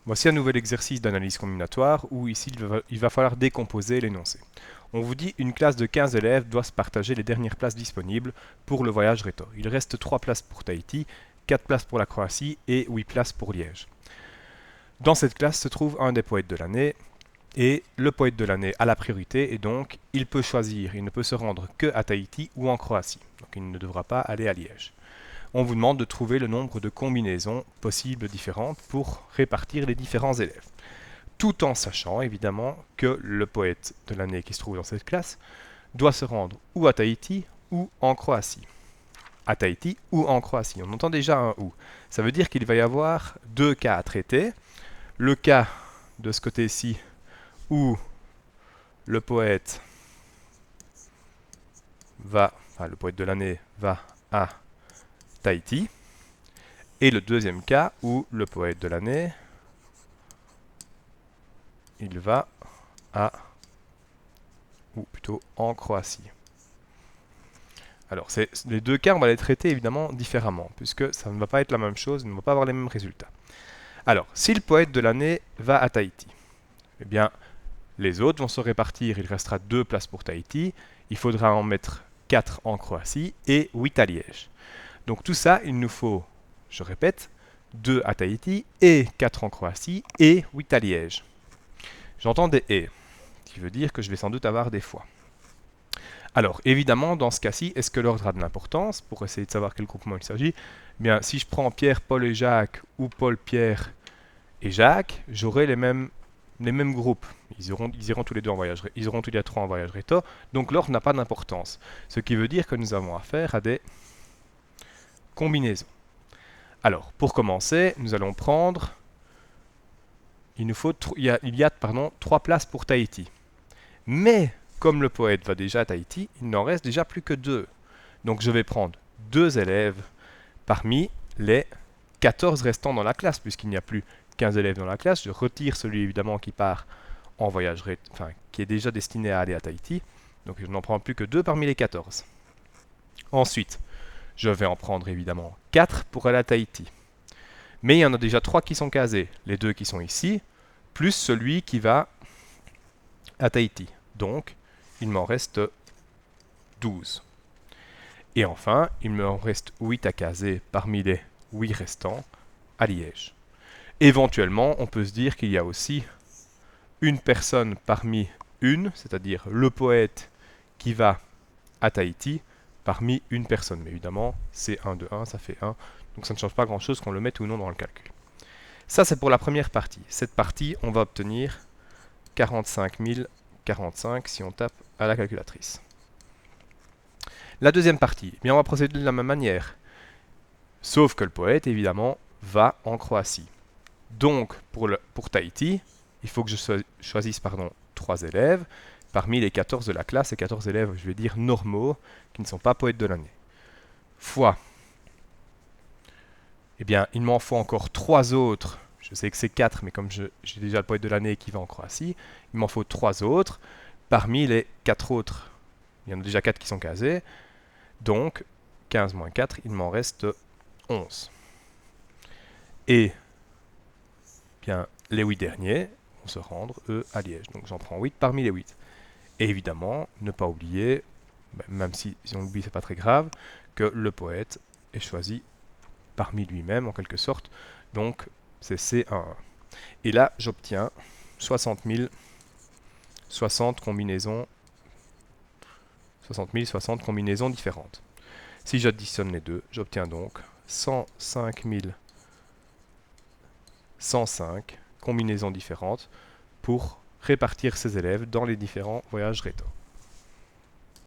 Voici un nouvel exercice d'analyse combinatoire où ici il va falloir décomposer l'énoncé. On vous dit une classe de 15 élèves doit se partager les dernières places disponibles pour le voyage Réto. Il reste 3 places pour Tahiti, 4 places pour la Croatie et 8 places pour Liège. Dans cette classe se trouve un des poètes de l'année et le poète de l'année a la priorité et donc il peut choisir, il ne peut se rendre que à Tahiti ou en Croatie. Donc il ne devra pas aller à Liège. On vous demande de trouver le nombre de combinaisons possibles différentes pour répartir les différents élèves. Tout en sachant évidemment que le poète de l'année qui se trouve dans cette classe doit se rendre ou à Tahiti ou en Croatie. À Tahiti ou en Croatie. On entend déjà un ou. Ça veut dire qu'il va y avoir deux cas à traiter. Le cas de ce côté-ci où le poète le poète de l'année va à Tahiti. Et le deuxième cas où le poète de l'année, il va à, ou plutôt en Croatie. Alors, les deux cas, on va les traiter évidemment différemment, puisque ça ne va pas être la même chose, on ne va pas avoir les mêmes résultats. Alors, si le poète de l'année va à Tahiti, eh bien, les autres vont se répartir, il restera 2 places pour Tahiti, il faudra en mettre 4 en Croatie et 8 à Liège. Donc tout ça, il nous faut, je répète, 2 à Tahiti et 4 en Croatie et 8 à Liège. J'entends des et, ce qui veut dire que je vais sans doute avoir des fois. Alors, évidemment, dans ce cas-ci, est-ce que l'ordre a de l'importance pour essayer de savoir quel groupement il s'agit? Eh bien, si je prends Pierre, Paul et Jacques ou Paul, Pierre et Jacques, j'aurai les mêmes groupes. Ils iront tous les deux en voyage, ils iront tous les trois en voyage Réto, donc l'ordre n'a pas d'importance. Ce qui veut dire que nous avons affaire à des combinaisons. Alors, pour commencer, nous allons prendre... il y a 3 places pour Tahiti. Mais, comme le poète va déjà à Tahiti, il n'en reste déjà plus que 2. Donc je vais prendre 2 élèves parmi les 14 restants dans la classe, puisqu'il n'y a plus 15 élèves dans la classe. Je retire celui évidemment qui part en voyage, qui est déjà destiné à aller à Tahiti. Donc je n'en prends plus que 2 parmi les 14. Ensuite, je vais en prendre évidemment 4 pour aller à Tahiti. Mais il y en a déjà 3 qui sont casés. Les 2 qui sont ici, plus celui qui va à Tahiti. Donc, il m'en reste 12. Et enfin, il me reste 8 à caser parmi les 8 restants à Liège. Éventuellement, on peut se dire qu'il y a aussi une personne parmi une, c'est-à-dire le poète qui va à Tahiti, parmi une personne. Mais évidemment, c'est 1 de 1, ça fait 1. Donc ça ne change pas grand-chose qu'on le mette ou non dans le calcul. Ça, c'est pour la première partie. Cette partie, on va obtenir 45 045 si on tape à la calculatrice. La deuxième partie, eh bien on va procéder de la même manière. Sauf que le poète, évidemment, va en Croatie. Donc, pour Tahiti, il faut que je choisisse 3 élèves, parmi les 14 de la classe, et 14 élèves, je vais dire, normaux, qui ne sont pas poètes de l'année. Fois, eh bien, il m'en faut encore 3 autres. Je sais que c'est 4, mais comme j'ai déjà le poète de l'année qui va en Croatie, il m'en faut 3 autres. Parmi les 4 autres, il y en a déjà 4 qui sont casés. Donc, 15 moins 4, il m'en reste 11. Et bien, les 8 derniers vont se rendre, eux, à Liège. Donc j'en prends 8 parmi les 8. Et évidemment, ne pas oublier, même si on l'oublie, c'est pas très grave, que le poète est choisi parmi lui-même, en quelque sorte. Donc, c'est C11. Et là, j'obtiens 60 060 combinaisons 60 combinaisons différentes. Si j'additionne les deux, j'obtiens donc 105 105 combinaisons différentes pour répartir ces élèves dans les différents voyages Réto.